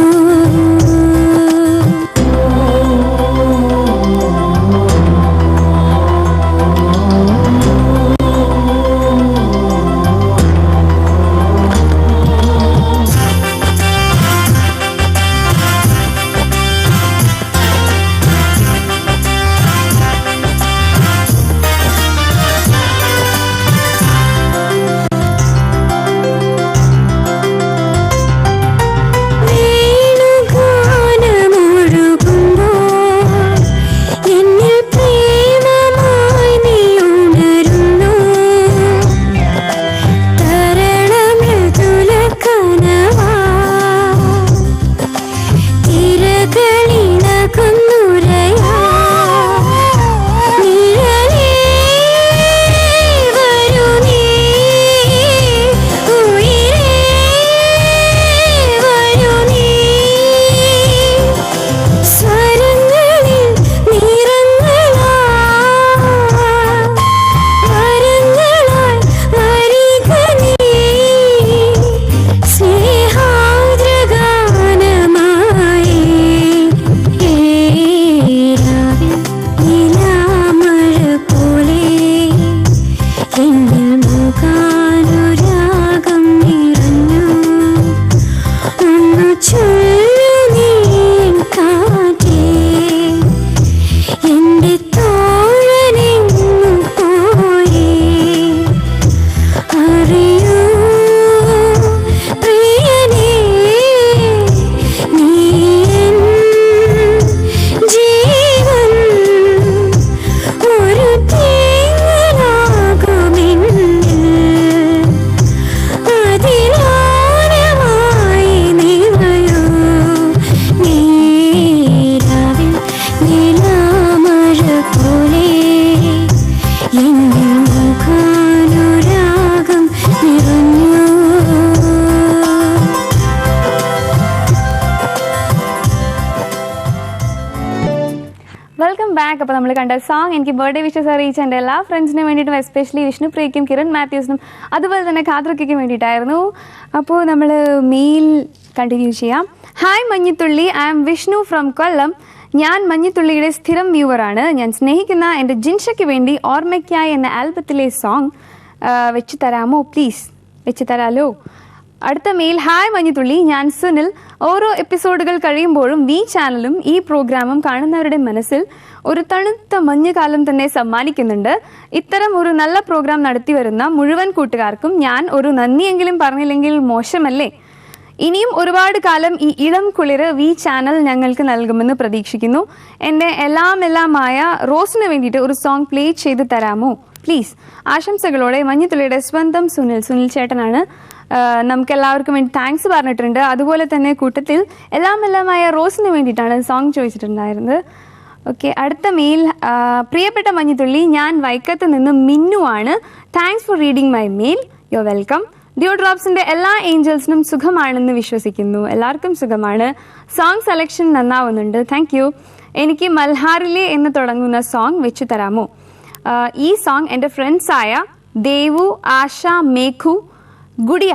Welcome back. അപ്പോൾ നമ്മൾ കണ്ട സോങ് എനിക്ക് ബർത്ത്ഡേ വിഷസ് അറിയിച്ച എൻ്റെ എല്ലാ ഫ്രണ്ട്സിനും വേണ്ടിയിട്ടും, എസ്പെഷ്യലി വിഷ്ണുപ്രിയയ്ക്കും കിരൺ മാത്യൂസിനും അതുപോലെ തന്നെ കാതൃക്കയ്ക്കും വേണ്ടിയിട്ടായിരുന്നു. അപ്പോൾ നമ്മൾ മെയിൽ കണ്ടിന്യൂ ചെയ്യാം. Hi Manjathulli, I am Vishnu from Kollam. ഞാൻ മഞ്ഞത്തുള്ളിയുടെ സ്ഥിരം വ്യൂവറാണ്. ഞാൻ സ്നേഹിക്കുന്ന എൻ്റെ ജിൻഷയ്ക്ക് വേണ്ടി ഓർമ്മയ്ക്കായി എന്ന ആൽബത്തിലെ സോങ് വെച്ച് തരാമോ പ്ലീസ്? വെച്ച് തരാലോ? അടുത്ത മെയിൽ, ഹായ് മഞ്ഞത്തുള്ളി, ഞാൻ സുനിൽ. ഓരോ എപ്പിസോഡുകൾ കഴിയുമ്പോഴും വി ചാനലും ഈ പ്രോഗ്രാമും കാണുന്നവരുടെ മനസ്സിൽ ഒരു തണുത്ത മഞ്ഞുകാലം തന്നെ സമ്മാനിക്കുന്നുണ്ട്. ഇത്തരം ഒരു നല്ല പ്രോഗ്രാം നടത്തി വരുന്ന മുഴുവൻ കൂട്ടുകാർക്കും ഞാൻ ഒരു നന്ദിയെങ്കിലും പറഞ്ഞില്ലെങ്കിൽ മോശമല്ലേ? ഇനിയും ഒരുപാട് കാലം ഈ ഇളം കുളിര് വി ചാനൽ ഞങ്ങൾക്ക് നൽകുമെന്ന് പ്രതീക്ഷിക്കുന്നു. എൻ്റെ എല്ലാമായ റോസിന് വേണ്ടിയിട്ട് ഒരു സോങ് പ്ലേ ചെയ്ത് തരാമോ പ്ലീസ്? ആശംസകളോടെ മഞ്ഞത്തുള്ളിയുടെ സ്വന്തം സുനിൽ ചേട്ടനാണ്. നമുക്ക് എല്ലാവർക്കും വേണ്ടി താങ്ക്സ് പറഞ്ഞിട്ടുണ്ട്. അതുപോലെ തന്നെ കൂട്ടത്തിൽ എല്ലാമായ റോസിന് വേണ്ടിയിട്ടാണ് സോങ് ചോദിച്ചിട്ടുണ്ടായിരുന്നത്. ഓക്കെ, അടുത്ത മെയിൽ, പ്രിയപ്പെട്ട മഞ്ഞത്തുള്ളി, ഞാൻ വൈക്കത്ത് നിന്ന് മിന്നു ആണ്. Thanks for reading my mail. You are welcome. Dew ഡ്രോപ്സിൻ്റെ എല്ലാ ഏഞ്ചൽസിനും സുഖമാണെന്ന് വിശ്വസിക്കുന്നു. എല്ലാവർക്കും സുഖമാണ്. സോങ് സെലക്ഷൻ നന്നാവുന്നുണ്ട്. Thank you. എനിക്ക് മൽഹാറിലെ എന്ന് തുടങ്ങുന്ന സോങ് വെച്ചു തരാമോ? ഈ സോങ് എൻ്റെ ഫ്രണ്ട്സായ ദേവു, ആശ, മേഘു, ഗുഡിയ,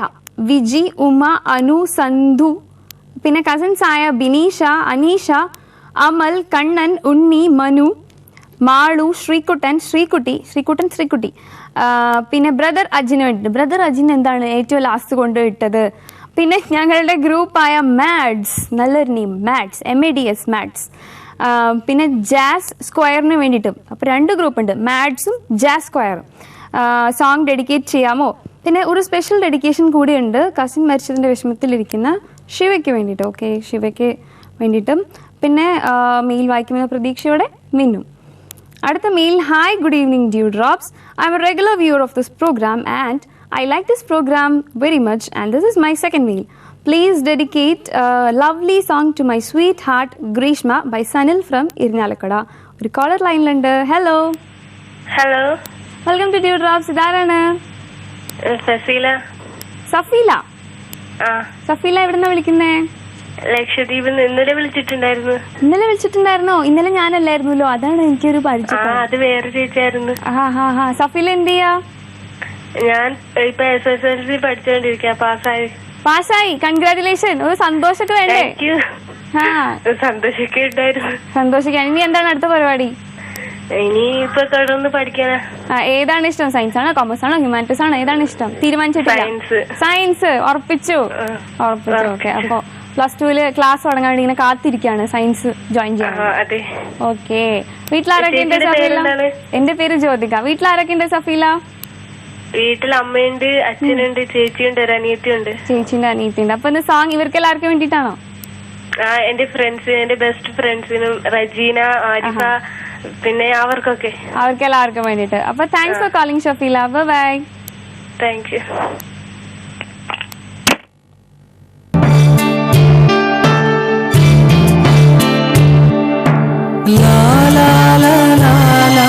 വിജി, ഉമ, അനു, സന്ധു, പിന്നെ കസിൻസായ ബിനീഷ, അനീഷ, അമൽ, കണ്ണൻ, ഉണ്ണി, മനു, മാളു, ശ്രീകുട്ടി, പിന്നെ ബ്രദർ അജിന് വേണ്ടിയിട്ട്. ബ്രദർ അജിൻ എന്താണ് ഏറ്റവും ലാസ്റ്റ് കൊണ്ടുവിട്ടത്? പിന്നെ ഞങ്ങളുടെ ഗ്രൂപ്പായ മാഡ്സ്, നല്ലൊരു നെയിം, മാഡ്സ്, MADS മാഡ്സ്. പിന്നെ ജാസ് സ്ക്വയറിന് വേണ്ടിയിട്ടും. അപ്പോൾ 2 ഗ്രൂപ്പുണ്ട്, മാഡ്സും ജാസ് സ്ക്വയറും. സോങ് ഡെഡിക്കേറ്റ് ചെയ്യാമോ? പിന്നെ ഒരു സ്പെഷ്യൽ ഡെഡിക്കേഷൻ കൂടിയുണ്ട്, കസിൻ മരിച്ചതിൻ്റെ വിഷമത്തിലിരിക്കുന്ന ശിവയ്ക്ക് വേണ്ടിയിട്ട്. ഓക്കെ, ശിവയ്ക്ക് വേണ്ടിയിട്ടും. പിന്നെ മെയിൽ വായിക്കുമെന്ന പ്രതീക്ഷയോടെ മിന്നും. അടുത്ത mail, hi good evening Dew Drops. I'm a regular viewer of this program and I like this program very much, and this is my second mail. Please dedicate a lovely song to my sweetheart Grishma by Sanil from Irnalakada. ഒരു caller ലൈനിലുണ്ട്. Hello. Welcome to due drops. ഇതാരാണ്? സഫീല. എവിടുന്നാ വിളിക്കുന്നേ? ലക്ഷദ്വീപിൽ ഇന്നലെ വിളിച്ചിട്ടുണ്ടായിരുന്നു. ഇന്നലെ വിളിച്ചിട്ടുണ്ടായിരുന്നോ? ഇന്നലെ ഞാനല്ലായിരുന്നല്ലോ, അതാണ് എനിക്കൊരു പരിചയം. അത് വേറെ ചേച്ചിയായിരുന്നു. സഫീല എന്ത് ചെയ്യാ? ഞാൻ ഇപ്പൊ SSLC പഠിച്ചോണ്ടിരിക്കാ. പാസ്സായി. കൺഗ്രാറ്റുലേഷൻ. ഒരു സന്തോഷമൊക്കെ വേണ്ടേ? സന്തോഷമൊക്കെ ഉണ്ടായിരുന്നു. സന്തോഷിക്കാൻ. ഇനി എന്താണ് അടുത്ത പരിപാടി? ഇനി ഇപ്പൊ തുടർന്ന് പഠിക്കാനാ. ഏതാണ് ഇഷ്ടം? സയൻസ് ആണോ, കോമേഴ്സ് ആണോ, ഹ്യൂമാനിറ്റീസ് ആണോ? ഏതാണ് ഇഷ്ടം? തീരുമാനിച്ചിട്ടില്ല. സയൻസ്. ഉറപ്പിച്ചു. ഓക്കെ. അപ്പൊ +2 ക്ലാസ് തുടങ്ങാൻ വേണ്ടി ഇങ്ങനെ കാത്തിരിക്കാണ് സയൻസ് ജോയിൻ ചെയ്യാൻ. ഓക്കെ. വീട്ടിലാരൊക്കെ ഉണ്ട് സഫീല? എന്റെ പേര് ജ്യോതിക. വീട്ടിലാരൊക്കെ ഉണ്ട് സഫീല? വീട്ടിൽ അമ്മയുണ്ട്, അച്ഛനുണ്ട്, ചേച്ചിയുണ്ട്, ഒരു അനിയത്തിയുണ്ട്. ചേച്ചിന്റെ അനിയത്തിയുണ്ട്. അപ്പൊ ഇന്ന് സോങ് ഇവർക്ക് എല്ലാവർക്കും വേണ്ടിട്ടാണോ? എന്റെ ഫ്രണ്ട്സ്, എന്റെ ബെസ്റ്റ് ഫ്രണ്ട്സിനും, റജീന, ആരിഫ, പിന്നെ അവർക്ക് എല്ലാവർക്കും വേണ്ടിട്ട്. അപ്പൊ thanks for calling Shafeela. Bye. Thank you. La la la la la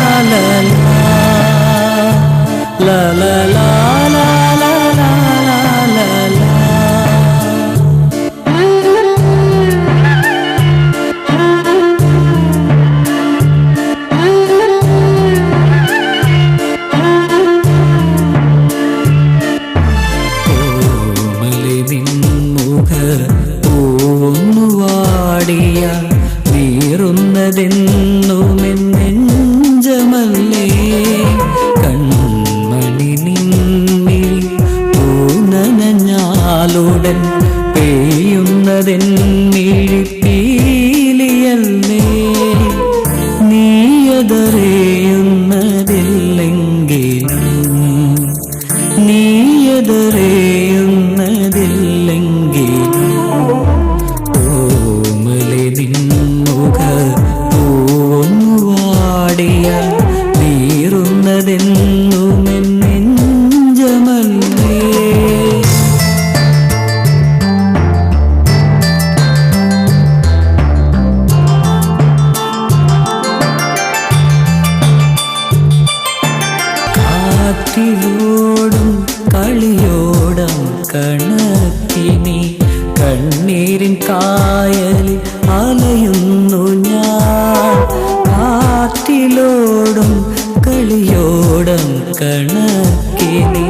la la la la la la la la la. ഓമലെ നിൻമുഖ പൂന്നു വാടിയ നീറുന്നതെന്നുമെന്നെഞ്ചമല്ലേ കൺമണി നിന്നിൽ പൂനനഞ്ഞാലുടൻ പെയ്യുന്നതെൻ മിഴിപ്പീലിയല്ലേ നീയതറിയുന്നതില്ലെങ്കിൽ ഓമലെ നിൻമുഖ പൂന്നു വാടിയ നീറുന്നതെന്നുമെന്നെഞ്ചമല്ലേ. കാറ്റിലോടും കളിയോടം കണക്കിനി കണ്ണീരിൻ കായലിൽ അലയുന്നു ഞാൻ. കാറ്റിലോടും കളിയോടം കണക്കിനി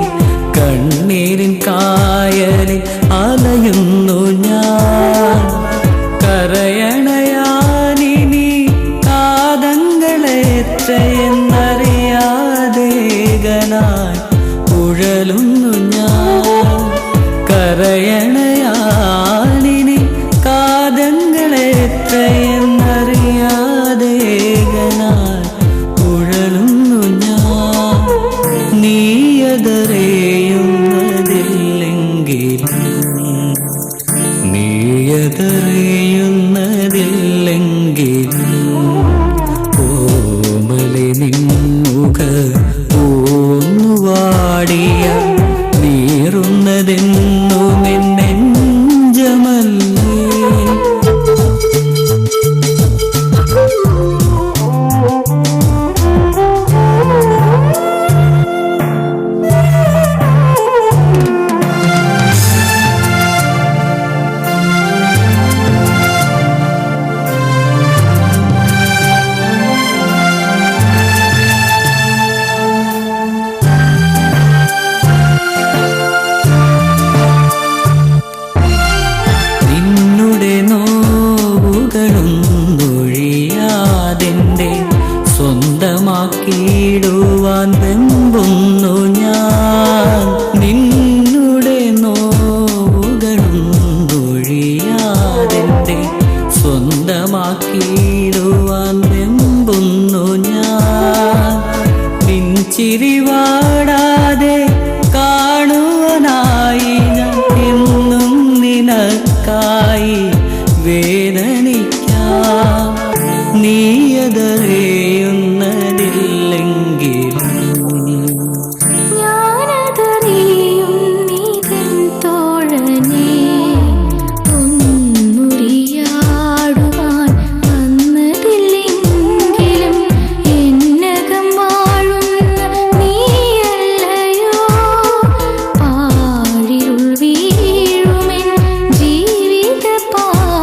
കണ്ണീരിൻ കായലിൽ അലയുന്നു ഞാൻ. കരയണയാനിനി കാതങ്ങളെത്രയെന്നറിയാതേകനായി ഉഴലുന്നു ഞാൻ. കരയണയാനിനി കാതങ്ങളെത്രയെന്നറിയാതേകനായി ഉഴലുന്നു ഞാൻ. നീയതറിയുന്നതില്ലെങ്കിൽ ഓമലെ നിൻമുഖ പൂന്നു വാടിയ നീറുന്നതെന്നുമെന്നെഞ്ചമല്ലേ. നിന്നുടെ നോവുകളൊന്നൊഴിയാതെന്റെ സ്വന്തമാക്കിയിടുവാൻ വെമ്പുന്നു ഞാൻ. നിന്നുടെ നോവുകളൊന്നൊഴിയാതെന്റെ സ്വന്തമാക്കിയിടുവാൻ വെമ്പുന്നു ഞാൻ. നിൻചിരി വാടാതെ കാണുവാനായി ഞാൻ എന്നും നിനക്കായി വേദനിക്കാം. നീയതറിയുന്നതില്ലെങ്കിൽ ഞാനതറിയും നീതൻ തോഴനേ ഒന്നുരിയാടുവാൻ വന്നതില്ലെങ്കിലും എന്നകം വാഴുന്ന നീയല്ലയോ പാഴിരുൾ വീഴുമെൻ ജീവിത പാതയിൽ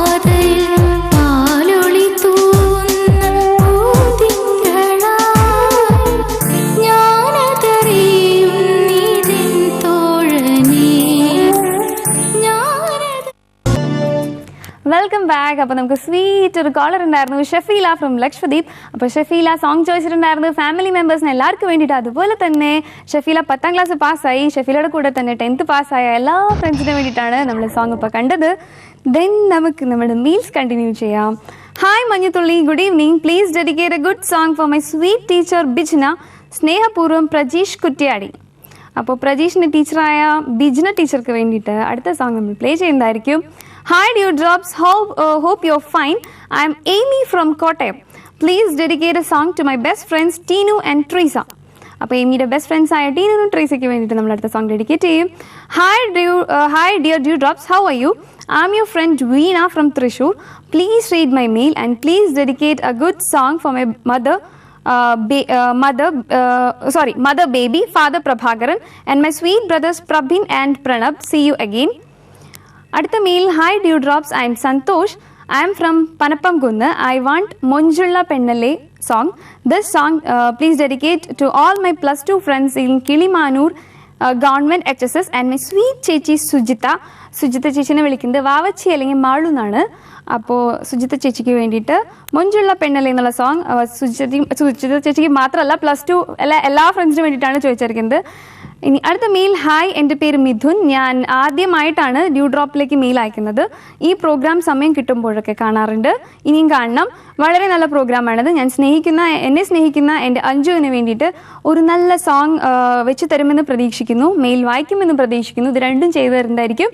വെൽക്കം ബാക്ക്. അപ്പോൾ നമുക്ക് സ്വീറ്റ് ഒരു കോളർ ഉണ്ടായിരുന്നു, ഷഫീല ഫ്രം ലക്ഷദ്വീപ്. അപ്പോൾ ഷഫീല സോങ് ചോദിച്ചിട്ടുണ്ടായിരുന്നു ഫാമിലി മെമ്പേഴ്സിന് എല്ലാവർക്കും വേണ്ടിയിട്ട്. അതുപോലെ തന്നെ ഷഫീല 10ാം ക്ലാസ് പാസ്സായി. ഷഫീലയുടെ കൂടെ തന്നെ 10th പാസ്സായ എല്ലാ ഫ്രണ്ട്സിനും വേണ്ടിയിട്ടാണ് നമ്മൾ സോങ് ഇപ്പോൾ കണ്ടത്. ദെൻ നമുക്ക് നമ്മുടെ മീൽസ് കണ്ടിന്യൂ ചെയ്യാം. ഹായ് മഞ്ഞുതുള്ളി, good evening. Please dedicate a good song for my sweet teacher Bijna. സ്നേഹപൂർവ്വം പ്രജീഷ് കുറ്റ്യാടി. അപ്പോൾ പ്രജീഷിൻ്റെ ടീച്ചറായ ബിജ്ന ടീച്ചർക്ക് വേണ്ടിയിട്ട് അടുത്ത സോങ് നമ്മൾ പ്ലേ ചെയ്യുന്നതായിരിക്കും. Hi Dew drops, hope you're fine. I'm Amy from Kottayam. Please dedicate a song to my best friends Teenu and Teresa. അപ്പോൾ എമിയുടെ best friends ആയ ടീനും ട്രീസയ്ക്ക് വേണ്ടിയിട്ട് നമ്മൾ അടുത്ത സോങ് ഡെഡിക്കേറ്റ് ചെയ്യും. Hi dear due drops, how are you? I'm your friend Veena from Thrissur. Please read my mail and please dedicate a good song for my mother baby, father Prabhakaran, and my sweet brothers Prabhin and Pranab. See you again. Adutha mail, hi Dewdrops, I am Santosh. I am from Panapamkunnu. I want Monjulla Pennalle song. This song please dedicate to all my plus 2 friends in Kilimanur Government HSS and my sweet ചേച്ചി സുജിത ചേച്ചിനെ വിളിക്കുന്നത് വാവച്ചി അല്ലെങ്കിൽ മാളു എന്നാണ്. അപ്പോൾ സുജിത ചേച്ചിക്ക് വേണ്ടിയിട്ട് മൊഞ്ചുള്ള പെണ്ണല്ലേ എന്നുള്ള സോങ് സുജിത ചേച്ചിക്ക് മാത്രമല്ല പ്ലസ് 2 എല്ലാ ഫ്രണ്ട്സിനും വേണ്ടിയിട്ടാണ് ചോദിച്ചിരിക്കുന്നത്. ഇനി അടുത്ത മെയിൽ, ഹായ് എൻ്റെ പേര് മിഥുൻ. ഞാൻ ആദ്യമായിട്ടാണ് ഡ്യൂ ഡ്രോപ്പിലേക്ക് മെയിൽ അയക്കുന്നത്. ഈ പ്രോഗ്രാം സമയം കിട്ടുമ്പോഴൊക്കെ കാണാറുണ്ട്, ഇനിയും കാണണം. വളരെ നല്ല പ്രോഗ്രാമാണിത്. എന്നെ സ്നേഹിക്കുന്ന എൻ്റെ അഞ്ജുവിന് വേണ്ടിയിട്ട് ഒരു നല്ല സോങ് വെച്ച് തരുമെന്ന് പ്രതീക്ഷിക്കുന്നു, മെയിൽ വായിക്കുമെന്ന് പ്രതീക്ഷിക്കുന്നു. ഇത് രണ്ടും ചെയ്തു തരുന്നതായിരിക്കും.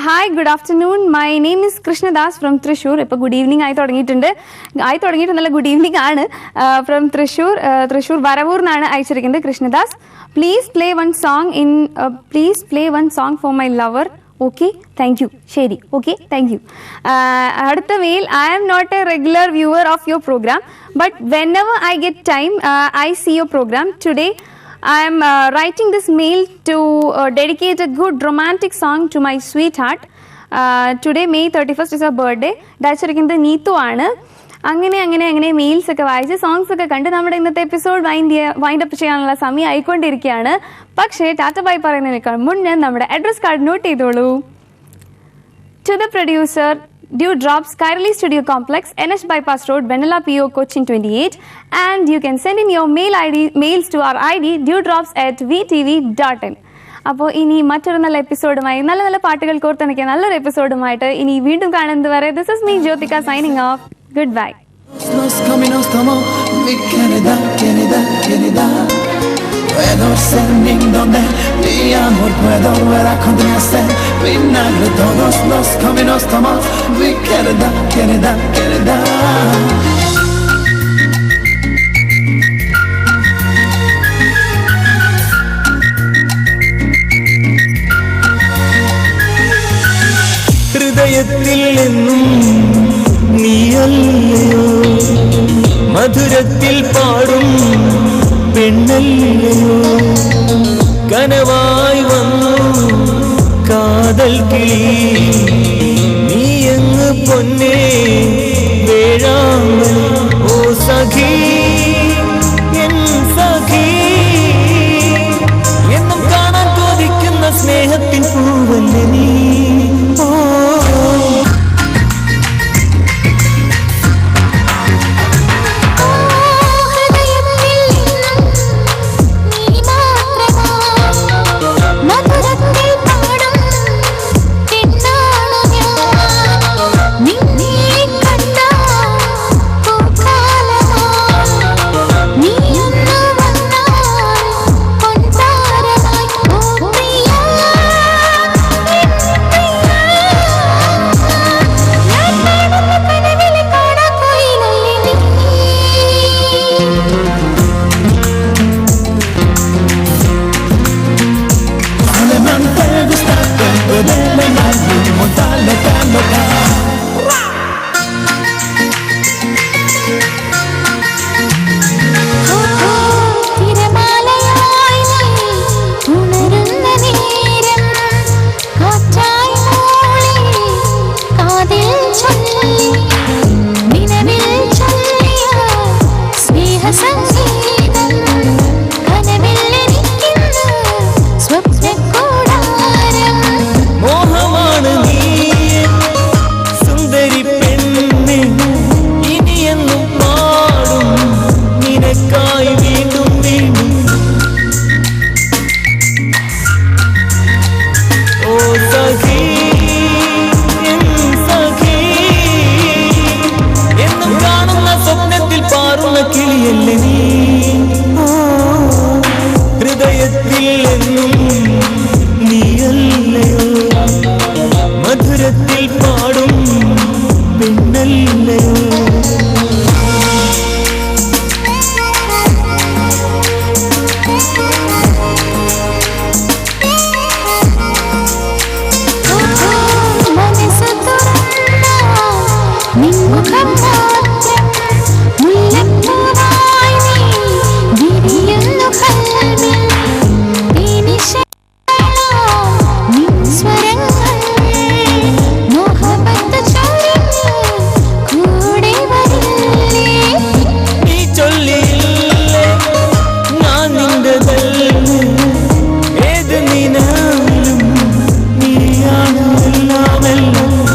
Hi, good afternoon. My name is Krishnadas from Thrissur. ഇപ്പോൾ ഗുഡ് ഈവനിങ് ആയി തുടങ്ങിയിട്ടുണ്ടല്ല, ഗുഡ് ഈവനിങ് ആണ്. ഫ്രം തൃശ്ശൂർ വരവൂർ എന്നാണ് അയച്ചിരിക്കുന്നത് Krishnadas. Please play one song for my lover. Okay, thank you. ശരി, ഓക്കെ, താങ്ക് യു. അടുത്ത mail, I am not a regular viewer of your program but whenever I get time I see your program. Today I am writing this mail to dedicate a good romantic song to my sweetheart. Today May 31st is her birthday. അയച്ചിരിക്കുന്നത് നീതു ആണ്. അങ്ങനെ males ഒക്കെ വായിച്ച് songs ഒക്കെ കണ്ട് നമ്മുടെ ഇന്നത്തെ episode wind up ചെയ്യാനുള്ള സമയം ആയിക്കൊണ്ടിരിക്കുകയാണ്. പക്ഷേ ടാറ്റ ബൈ പറയുന്നതിനേക്കാൾ മുന്നേ നമ്മുടെ അഡ്രസ് കാർഡ് നോട്ട് ചെയ്തോളൂ. To the producer, Dewdrops, Kairali Studio Complex, NH Bypass Road, Benalla PO, Cochin 28. And you can send in your mails to our ID dewdrops@vtv.in. അപ്പോൾ ഇനി മറ്റൊരു നല്ല എപ്പിസോഡുമായി, നല്ല നല്ല പാട്ടുകൾ കോർത്തിണക്കിയ നല്ലൊരു എപ്പിസോഡുമായിട്ട് ഇനി വീണ്ടും കാണുന്നത് വരെ this is me Jyothika signing off. Good bye. Puedo ser niño donde mi amor puedo ver a continuación. Vinagre todos los caminos tomamos. Mi querida. ഹൃദയത്തിൽ എന്നും നീയല്ലയോ, മധുരത്തിൽ പാടും പെണ്ണല്ലയോ, കനവായി വന്നു കാതൽ കിളി, നീ അങ്ങ് പൊന്നേ വേഴാ